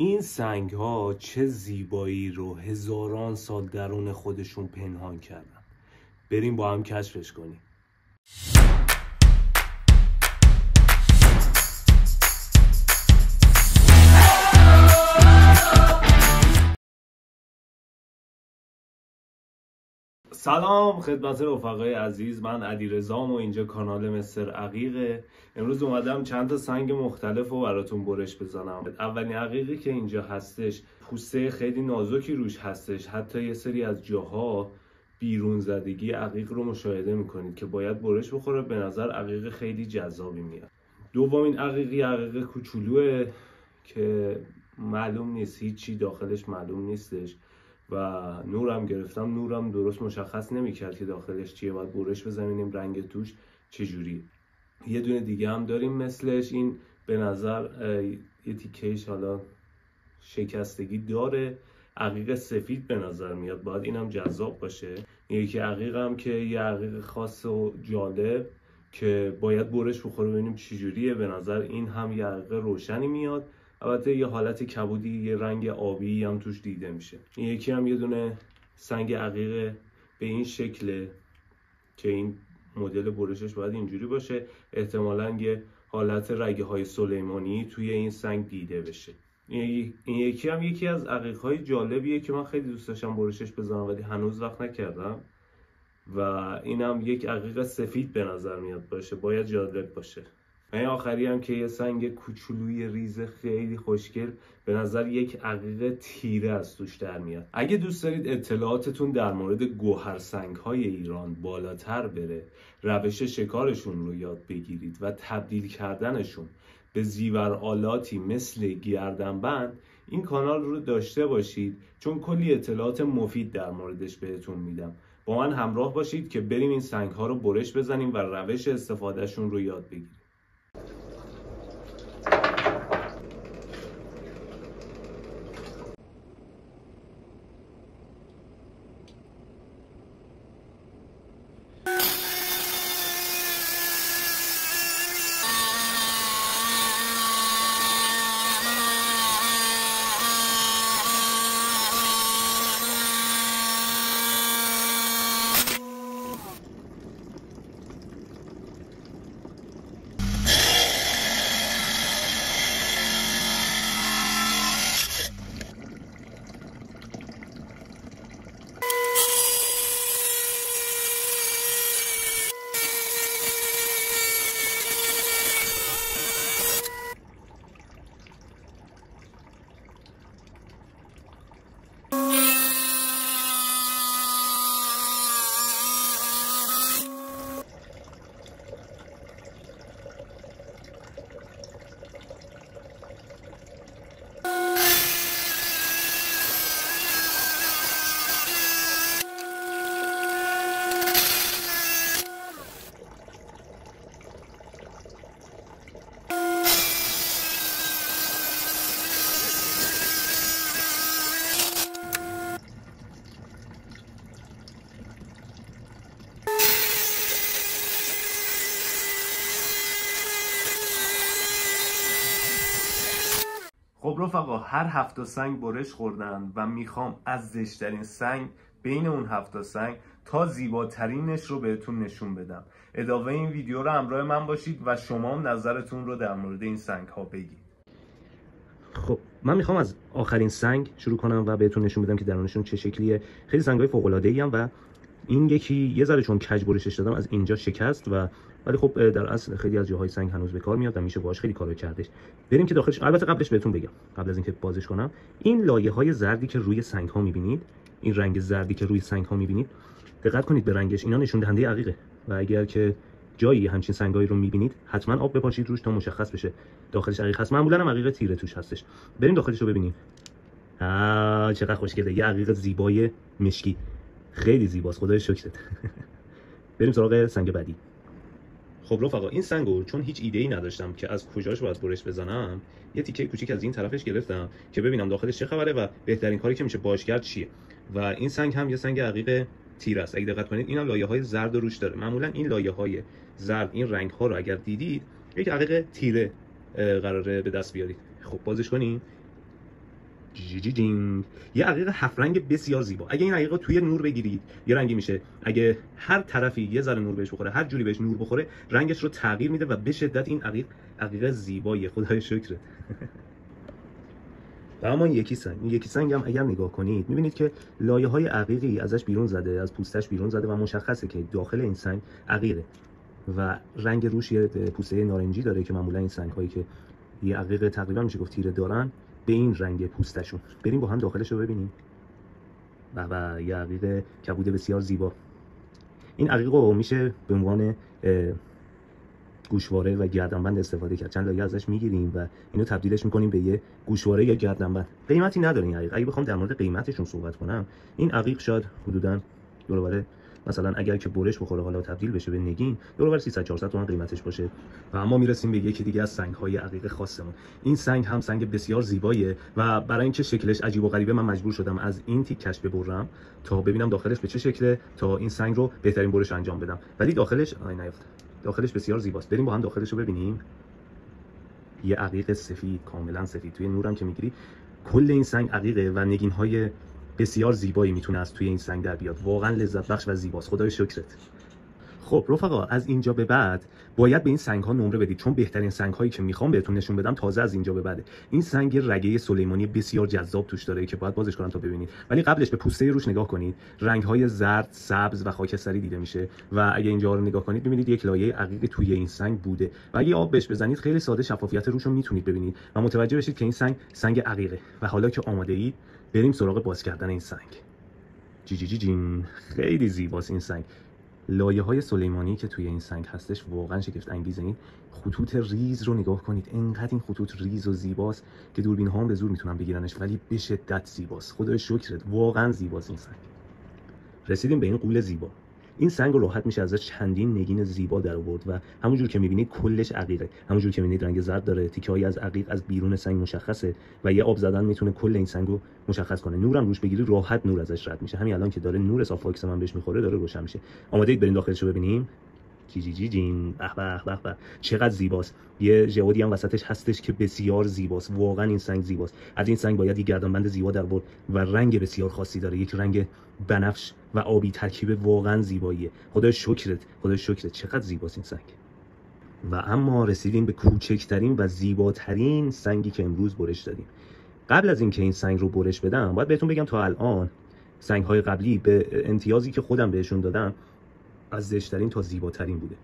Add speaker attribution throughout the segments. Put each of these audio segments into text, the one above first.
Speaker 1: این سنگ ها چه زیبایی رو هزاران سال درون خودشون پنهان کردن. بریم با هم کشفش کنیم. سلام خدمت رفقای عزیز، من علیرضام و اینجا کانال مستر عقیقه. امروز اومدم چند تا سنگ مختلف رو براتون برش بزنم. اولین عقیقی که اینجا هستش پوسته خیلی نازکی روش هستش، حتی یه سری از جاها بیرون زدگی عقیق رو مشاهده میکنید که باید برش بخوره. به نظر عقیق خیلی جذابی میاد. دومین عقیق کوچولوه که معلوم نیست، هیچی داخلش معلوم نیستش و نورم گرفتم، نورم درست مشخص نمیکرد که داخلش چیه. باید برش بزنیم رنگ توش چجوریه. یه دونه دیگه هم داریم مثلش، این به نظر یه تیکهش حالا شکستگی داره، عقیق سفید به نظر میاد، باید اینم جذاب باشه. یکی عقیق هم که یه عقیق خاص و جالب که باید برش بخوره ببینیم چجوریه. به نظر این هم یه عقیق روشنی میاد، البته یه حالت کبودی، یه رنگ آبی هم توش دیده میشه. این یکی هم یه دونه سنگ عقیق به این شکله که این مدل برشش باید اینجوری باشه. احتمالاً یه حالت رگه های سلیمانی توی این سنگ دیده بشه. این یکی هم یکی از عقیق های جالبیه که من خیلی دوست داشتم برشش بزنم ولی هنوز وقت نکردم و اینم یک عقیق سفید به نظر میاد باشه، باید جالب باشه. این آخری هم که یه سنگ کوچولوی ریز خیلی خوشگل، به نظر یک عقیق تیره از توش در میاد. اگه دوست دارید اطلاعاتتون در مورد گوهر سنگ های ایران بالاتر بره، روش شکارشون رو یاد بگیرید و تبدیل کردنشون به زیورآلاتی مثل گردنبند، این کانال رو داشته باشید چون کلی اطلاعات مفید در موردش بهتون میدم. با من همراه باشید که بریم این سنگ ها رو برش بزنیم و روش استفادهشون رو یاد بگیریم. خب رفقا، هر 7 سنگ برش خوردن و میخوام از زشترین سنگ بین اون 7 سنگ تا زیباترینش رو بهتون نشون بدم. ادامه این ویدیو رو همراه من باشید و شما هم نظرتون رو در مورد این سنگ ها بگید. خب من میخوام از آخرین سنگ شروع کنم و بهتون نشون بدم که درونشون چه شکلیه. خیلی سنگ‌های فوق‌العاده‌ای هم و این یکی یه ذره چون کج برشش دادم از اینجا شکست ولی خب در اصل خیلی از جاهای سنگ هنوز به کار میاد و میشه باهاش خیلی کارو کردش. بریم که داخلش، البته قبلش بهتون بگم، قبل از اینکه بازش کنم، این لایه‌های زردی که روی سنگ ها میبینید، این رنگ زردی که روی سنگ ها میبینید، دقت کنید به رنگش، اینا نشون دهنده عقیقه و اگر که جایی همچین سنگایی رو میبینید حتما آب بپاشید روش تا مشخص بشه داخلش عقیق هست. معمولا هم عقیق تیره توش هستش. بریم داخلش رو ببینیم. چقدر خوشگله، یه عقیق زیبای مشکی، خیلی زیباست، خدای شکرت. بریم سراغ سنگ بعدی. خب رفقا، این سنگو چون هیچ ایده‌ای نداشتم که از کجاش باید برش بزنم، یه تیکه کوچیک از این طرفش گرفتم که ببینم داخلش چه خبره و بهترین کاری که میشه باش کرد چیه. و این سنگ هم یه سنگ عقیق تیره است. اگه دقت کنید اینا لایه‌های زرد روش داره. معمولا این لایه‌های زرد، این رنگ‌ها رو اگر دیدید یک عقیق تیره قراره به دست بیارید. خب بازش کنیم.
Speaker 2: یه عقیق 7 رنگ بسیار زیبا. اگه این عقیق توی نور بگیرید یه رنگی میشه، اگه هر طرفی یه ذره نور بهش بخوره، هر جوری بهش نور بخوره، رنگش رو تغییر میده و به شدت این عقیق زیباییه. خدای شکرت. و اما یکی سنگ هم اگر نگاه کنید میبینید که لایه‌های عقیقی ازش بیرون زده، از پوستش بیرون زده و مشخصه که داخل این سنگ عقیقه و رنگ روش یه پوسته نارنجی داره که معمولا این سنگ‌هایی که یه عقیق تقریبا میشه گفت تیره دارن به این رنگ پوستشون. بریم با هم داخلش رو ببینیم. و یه عقیق کبود بسیار زیبا. این عقیق رو میشه به عنوان گوشواره و گردنبند استفاده کرد. چند لایه ازش میگیریم و اینو تبدیلش میکنیم به یه گوشواره یا گردنبند. قیمتی نداره این عقیق. اگه بخوام در مورد قیمتشون صحبت کنم، این عقیق شاید حدوداً دور مثلا اگر که برش بخوره حالا تبدیل بشه به نگین، دور 300 400 تومان قیمتش باشه. و اما میرسیم به یکی دیگه از سنگ‌های عقیق خاصمون. این سنگ هم سنگ بسیار زیباییه و برای اینکه شکلش عجیب و غریبه من مجبور شدم از این تیکش ببرم تا ببینم داخلش به چه شکله، تا این سنگ رو بهترین برش انجام بدم. ولی داخلش نیافت. داخلش بسیار زیباست. بریم با هم داخلش رو ببینیم. یه عقیق سفید، کاملا سفید. توی نورم که میگیری کل این سنگ عقیقه و نگین‌های بسیار زیبایی میتونه از توی این سنگ در بیاد. واقعا لذت بخش و زیباست. خدای شکرت. خب رفقا، از اینجا به بعد باید به این سنگ ها نمره بدید، چون بهترین سنگ هایی که میخوام بهتون نشون بدم تازه از اینجا به بعده. این سنگ رگه سلیمانی بسیار جذاب توش داره که باید بازش کنم تا ببینید. ولی قبلش به پوسته روش نگاه کنید. رنگ های زرد، سبز و خاکستری دیده میشه و اگه اینجا رو نگاه کنید ببینید یک لایه عقیق توی این سنگ بوده و اگه آب بهش بزنید خیلی ساده شفافیت روش رو میتونید ببینید و متوجه بشید که این سنگ عقیقه. و حالا که آماده اید بریم سراغ باز کردن این سنگ. خیلی زیباست این سنگ. لایه های سلیمانی که توی این سنگ هستش واقعا شگفت انگیزه. این خطوط ریز رو نگاه کنید. اینقدر این خطوط ریز و زیباست که دوربین ها هم به زور میتونن بگیرنش، ولی به شدت زیباست. خدای شکرت، واقعا زیباست این سنگ. رسیدیم به این غول زیبا. این سنگ رو راحت میشه ازش چندین نگین زیبا در آورد و همونجور که میبینید کلش عقیقه. همونجور که میبینید رنگ زرد داره، تیکه‌ای از عقیق از بیرون سنگ مشخصه و یه آب زدن میتونه کل این سنگ رو مشخص کنه. نورم روش بگیری راحت نور ازش رد میشه. همین الان که داره نور صاف فاکس من بهش میخوره داره روشن میشه. آماده اید بریم داخلش رو ببینیم؟ به چقدر زیباست. یه ژئودی هم وسطش هستش که بسیار زیباست. واقعا این سنگ زیباست. از این سنگ باید یه گردنبند زیبا در آورد و رنگ بسیار خاصی داره. یک رنگ بنفش و آبی ترکیب واقعا زیباییه. خدای شکرت چقدر زیباست این سنگ. و اما رسیدیم به کوچکترین و زیباترین سنگی که امروز برش دادیم. قبل از اینکه این سنگ رو برش بدم باید بهتون بگم تا الان سنگ‌های قبلی به امتیازی که خودم بهشون دادم از زشترین تا زیباترین بوده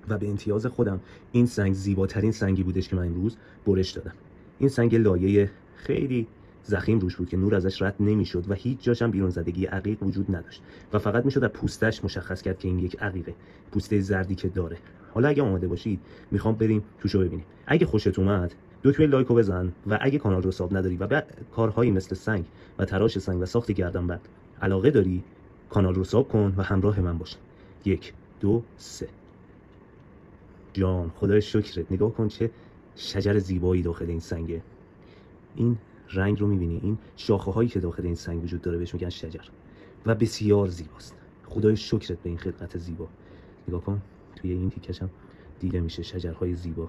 Speaker 2: و به امتیاز خودم این سنگ زیباترین سنگی بودش که من امروز برش دادم. این سنگ لایه خیلی ضخیم روش بود که نور ازش رد نمیشد و هیچ جاش هم بیرون زدگی عقیق وجود نداشت و فقط میشد از پوستش مشخص کرد که این یک عقیقه، پوسته زردی که داره. حالا اگه آماده باشید میخوام بریم توشو ببینیم. اگه خوشت اومد دکمه لایکو بزن و اگه کانال رو ساب نداری و به کارهایی مثل سنگ و تراش سنگ و ساخت گردنبند علاقه داری کانال رو ساب کن و همراه من باش. 1 2 3. جان خدای شکرت، نگاه کن چه شجر زیبایی داخل این سنگه. این رنگ رو میبینی، این شاخه هایی که داخل این سنگ وجود داره بهش میگن شجر و بسیار زیباست. خدای شکرت به این خلقت زیبا. نگاه کن توی این تیکش هم دیده میشه شجرهای زیبا.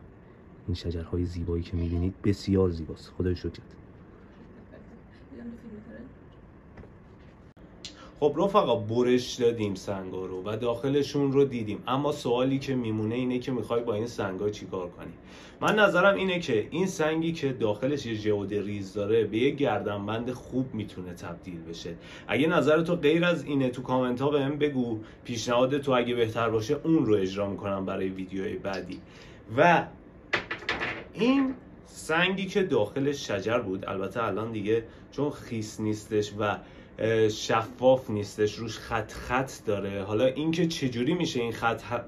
Speaker 2: این شجرهای زیبایی که میبینید بسیار زیباست. خدای شکرت.
Speaker 1: خب رفقا، برش دادیم سنگا رو و داخلشون رو دیدیم، اما سوالی که میمونه اینه که میخوای با این سنگا چیکار کنی. من نظرم اینه که این سنگی که داخلش یه ژئود ریز داره به یه گردنبند خوب میتونه تبدیل بشه. اگه نظر تو غیر از اینه تو کامنت ها بهم بگو، پیشنهاد تو اگه بهتر باشه اون رو اجرا میکنم برای ویدیوهای بعدی. و این سنگی که داخلش شجر بود، البته الان دیگه چون خیس نیستش و شفاف نیستش، روش خط داره. حالا اینکه چجوری میشه این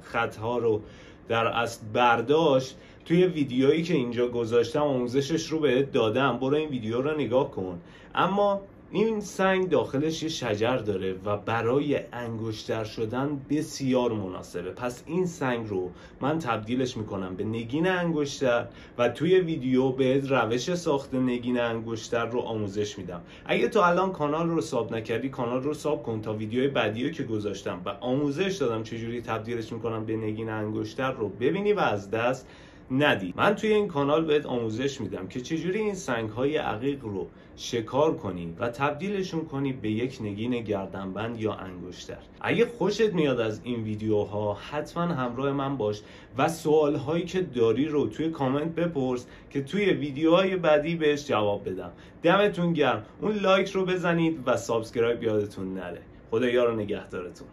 Speaker 1: خط ها رو در اصل برداشت، توی ویدیویی که اینجا گذاشتم آموزشش رو بهت دادم، برو این ویدیو رو نگاه کن. اما این سنگ داخلش یه شجر داره و برای انگشتر شدن بسیار مناسبه. پس این سنگ رو من تبدیلش میکنم به نگین انگشتر و توی ویدیو بهت روش ساخت نگین انگشتر رو آموزش میدم. اگه تو الان کانال رو ساب نکردی کانال رو ساب کن تا ویدیوی بعدی که گذاشتم و آموزش دادم چجوری تبدیلش میکنم به نگین انگشتر رو ببینی و از دست ندی. من توی این کانال بهت آموزش میدم که چجوری این سنگ‌های عقیق رو شکار کنی و تبدیلشون کنی به یک نگین گردنبند یا انگشتر. اگه خوشت میاد از این ویدیوها حتما همراه من باش و سوالهایی که داری رو توی کامنت بپرس که توی ویدیوهای بعدی بهش جواب بدم. دمتون گرم. اون لایک رو بزنید و سابسکرایب یادتون نره. خدا یار و نگهدارتون.